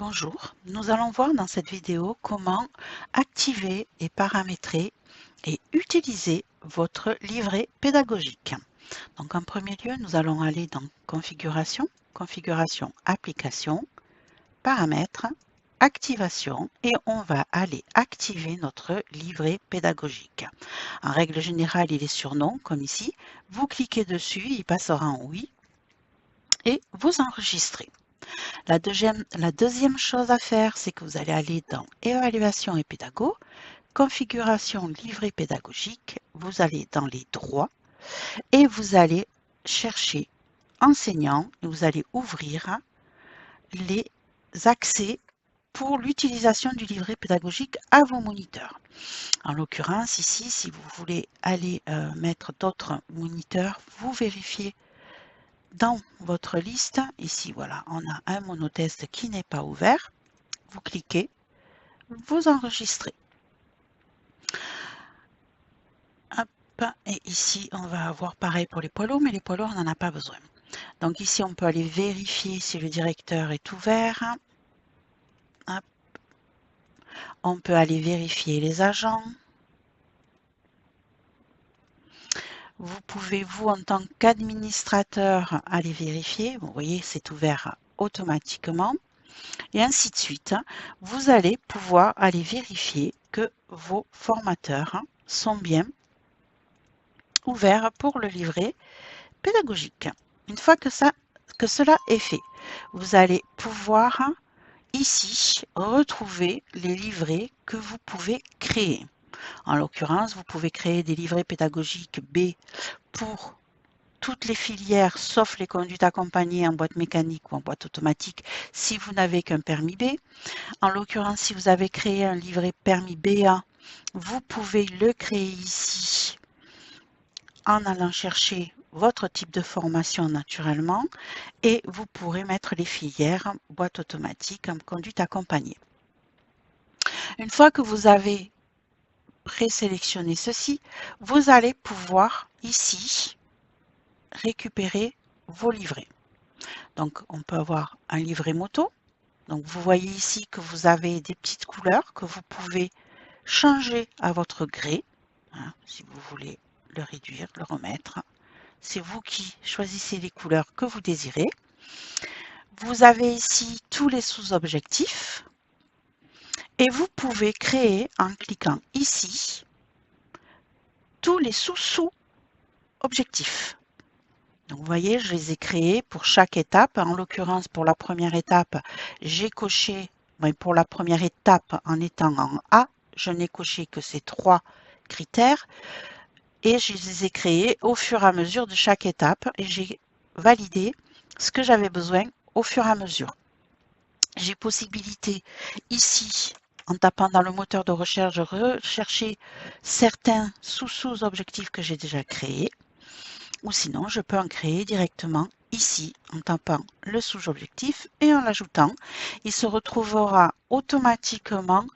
Bonjour, nous allons voir dans cette vidéo comment activer et paramétrer et utiliser votre livret pédagogique. Donc en premier lieu, nous allons aller dans Configuration, Configuration Application, Paramètres, Activation et on va aller activer notre livret pédagogique. En règle générale, il est sur Non, comme ici. Vous cliquez dessus, il passera en Oui et vous enregistrez. La deuxième chose à faire, c'est que vous allez aller dans Évaluation et pédago, Configuration livret pédagogique, vous allez dans les droits et vous allez chercher Enseignant et vous allez ouvrir les accès pour l'utilisation du livret pédagogique à vos moniteurs. En l'occurrence, ici, si vous voulez aller mettre d'autres moniteurs, vous vérifiez dans votre liste. Ici, voilà, on a un monotest qui n'est pas ouvert. Vous cliquez, vous enregistrez. Hop, et ici, on va avoir pareil pour les poids lourds, mais les poids lourds, on n'en a pas besoin. Donc ici, on peut aller vérifier si le directeur est ouvert. Hop. On peut aller vérifier les agents. Vous pouvez, vous, en tant qu'administrateur, aller vérifier. Vous voyez, c'est ouvert automatiquement. Et ainsi de suite. Vous allez pouvoir aller vérifier que vos formateurs sont bien ouverts pour le livret pédagogique. Une fois que cela est fait, vous allez pouvoir ici retrouver les livrets que vous pouvez créer. En l'occurrence, vous pouvez créer des livrets pédagogiques B pour toutes les filières sauf les conduites accompagnées en boîte mécanique ou en boîte automatique si vous n'avez qu'un permis B. En l'occurrence, si vous avez créé un livret permis BA, vous pouvez le créer ici en allant chercher votre type de formation naturellement et vous pourrez mettre les filières boîte automatique comme conduite accompagnée. Une fois que vous avez présélectionné ceci, vous allez pouvoir ici récupérer vos livrets. Donc on peut avoir un livret moto. Donc vous voyez ici que vous avez des petites couleurs que vous pouvez changer à votre gré. Si vous voulez le réduire, le remettre. C'est vous qui choisissez les couleurs que vous désirez. Vous avez ici tous les sous-objectifs et vous pouvez créer en cliquant ici tous les sous-objectifs. Donc vous voyez, je les ai créés pour chaque étape. En l'occurrence, pour la première étape, j'ai coché, pour la première étape en étant en A, je n'ai coché que ces 3 critères et je les ai créés au fur et à mesure de chaque étape et j'ai validé ce que j'avais besoin au fur et à mesure. J'ai possibilité ici, en tapant dans le moteur de recherche, de rechercher certains sous-objectifs que j'ai déjà créés. Ou sinon, je peux en créer directement ici en tapant le sous-objectif et en l'ajoutant. Il se retrouvera automatiquement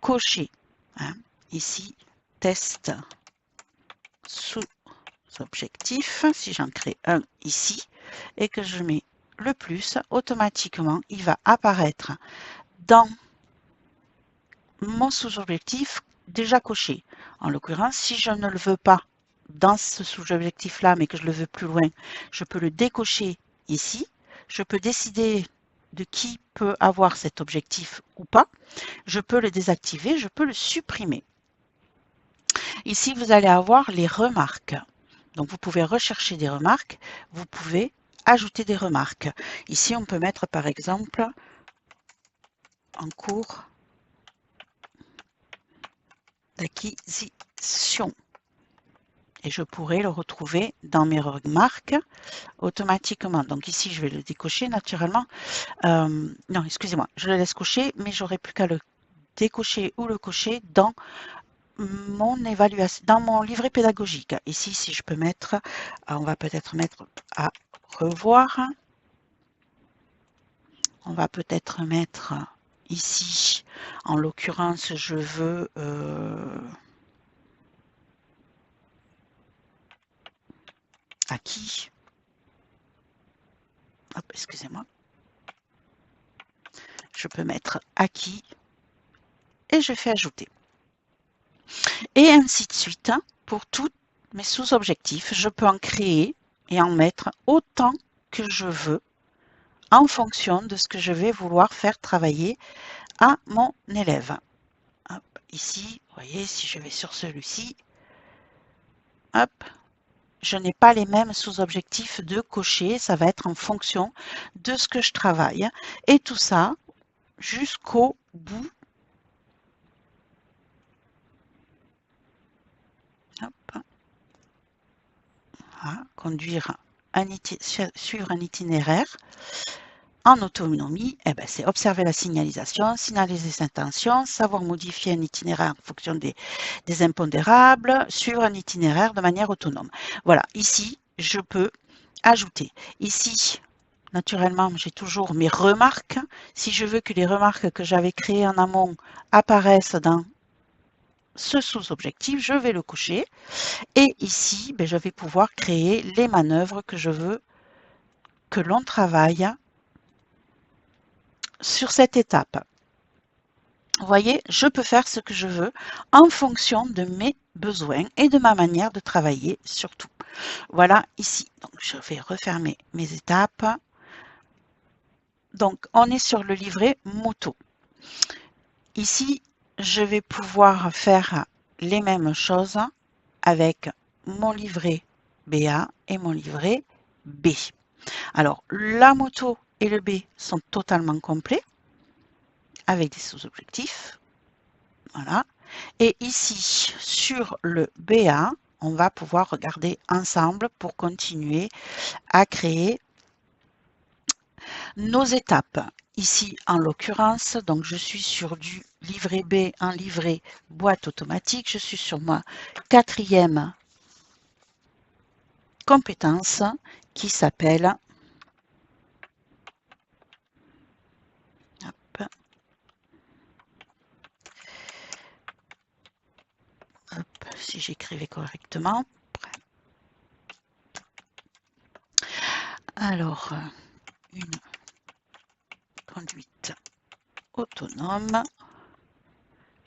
coché. Ici, test sous-objectif. Si j'en crée un ici et que je mets le plus, automatiquement, il va apparaître dans mon sous-objectif déjà coché. En l'occurrence, si je ne le veux pas dans ce sous-objectif-là, mais que je le veux plus loin, je peux le décocher ici. Je peux décider de qui peut avoir cet objectif ou pas. Je peux le désactiver, je peux le supprimer. Ici, vous allez avoir les remarques. Donc, vous pouvez rechercher des remarques. Vous pouvez ajouter des remarques. Ici, on peut mettre par exemple en cours d'acquisition. Et je pourrai le retrouver dans mes remarques automatiquement. Donc ici, je vais le décocher naturellement. Non, excusez-moi, je le laisse cocher, mais j'aurai plus qu'à le décocher ou le cocher dans mon évaluation, dans mon livret pédagogique. Ici, si je peux mettre, on va peut-être mettre à revoir. On va peut-être mettre ici, en l'occurrence, je veux acquis. Hop, excusez-moi. je peux mettre acquis et je fais ajouter. Et ainsi de suite, pour tous mes sous-objectifs, je peux en créer et en mettre autant que je veux en fonction de ce que je vais vouloir faire travailler à mon élève. Hop, ici, vous voyez, si je vais sur celui-ci, hop, je n'ai pas les mêmes sous-objectifs de cocher, ça va être en fonction de ce que je travaille. Et tout ça jusqu'au bout. Hop. Voilà, suivre un itinéraire. En autonomie, eh ben, c'est observer la signalisation, signaler les intentions, savoir modifier un itinéraire en fonction des impondérables, suivre un itinéraire de manière autonome. Voilà, ici, je peux ajouter. Ici, naturellement, j'ai toujours mes remarques. Si je veux que les remarques que j'avais créées en amont apparaissent dans ce sous-objectif, je vais le cocher. Et ici, ben, je vais pouvoir créer les manœuvres que je veux que l'on travaille sur cette étape. Vous voyez, je peux faire ce que je veux en fonction de mes besoins et de ma manière de travailler surtout. Voilà ici. Donc, je vais refermer mes étapes. Donc, on est sur le livret moto. Ici, je vais pouvoir faire les mêmes choses avec mon livret BA et mon livret B. Alors, la moto et le B sont totalement complets avec des sous-objectifs. Voilà. Et ici, sur le BA, on va pouvoir regarder ensemble pour continuer à créer nos étapes. Ici, en l'occurrence, donc je suis sur du livret B, un livret boîte automatique. Je suis sur ma 4e compétence qui s'appelle si j'écrivais correctement. Alors, une conduite autonome,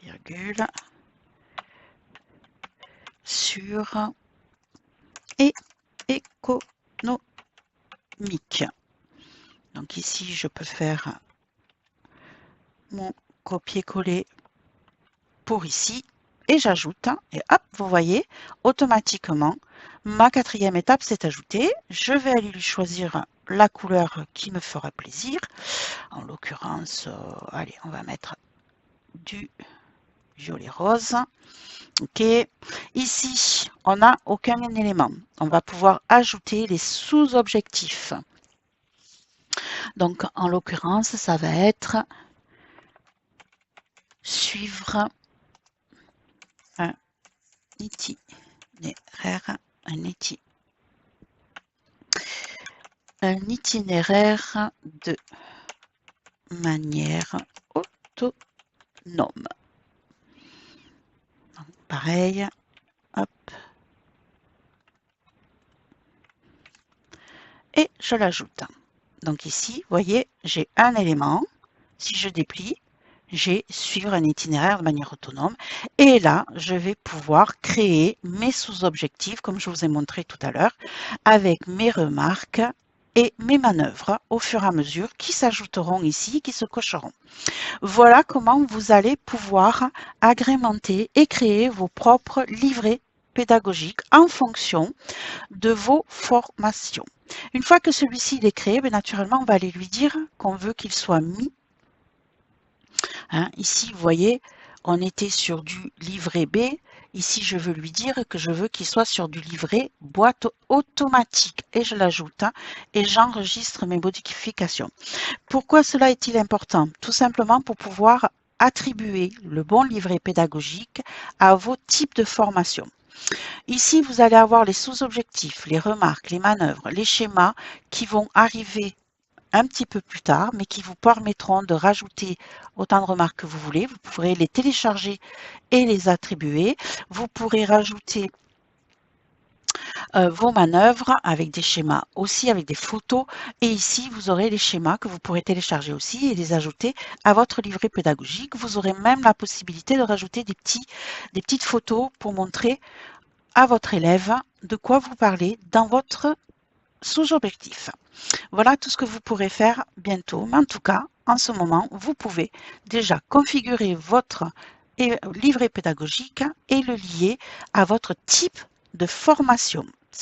virgule, sûre et économique. Donc ici, je peux faire mon copier-coller pour ici et j'ajoute et hop, vous voyez, automatiquement, ma 4e étape s'est ajoutée. Je vais aller lui choisir la couleur qui me fera plaisir. En l'occurrence, allez, on va mettre du violet rose. Ok, ici, on n'a aucun élément. On va pouvoir ajouter les sous-objectifs. Donc, en l'occurrence, ça va être suivre un itinéraire, un itinéraire de manière autonome. Donc, pareil, hop. Et je l'ajoute. Donc ici, vous voyez, j'ai un élément. Si je déplie, j'ai suivre un itinéraire de manière autonome. Et là, je vais pouvoir créer mes sous-objectifs, comme je vous ai montré tout à l'heure, avec mes remarques et mes manœuvres au fur et à mesure qui s'ajouteront ici, qui se cocheront. Voilà comment vous allez pouvoir agrémenter et créer vos propres livrets pédagogiques en fonction de vos formations. Une fois que celui-ci est créé, bien naturellement, on va aller lui dire qu'on veut qu'il soit mis. Ici, vous voyez, on était sur du livret B. Ici, je veux lui dire que je veux qu'il soit sur du livret boîte automatique. Et je l'ajoute et j'enregistre mes modifications. Pourquoi cela est-il important? Tout simplement pour pouvoir attribuer le bon livret pédagogique à vos types de formation. Ici, vous allez avoir les sous-objectifs, les remarques, les manœuvres, les schémas qui vont arriver un petit peu plus tard, mais qui vous permettront de rajouter autant de remarques que vous voulez. Vous pourrez les télécharger et les attribuer. Vous pourrez rajouter vos manœuvres avec des schémas, aussi avec des photos. Et ici, vous aurez les schémas que vous pourrez télécharger aussi et les ajouter à votre livret pédagogique. Vous aurez même la possibilité de rajouter des petites photos pour montrer à votre élève de quoi vous parlez dans votre sous-objectif. Voilà tout ce que vous pourrez faire bientôt. Mais en tout cas, en ce moment, vous pouvez déjà configurer votre livret pédagogique et le lier à votre type de formation.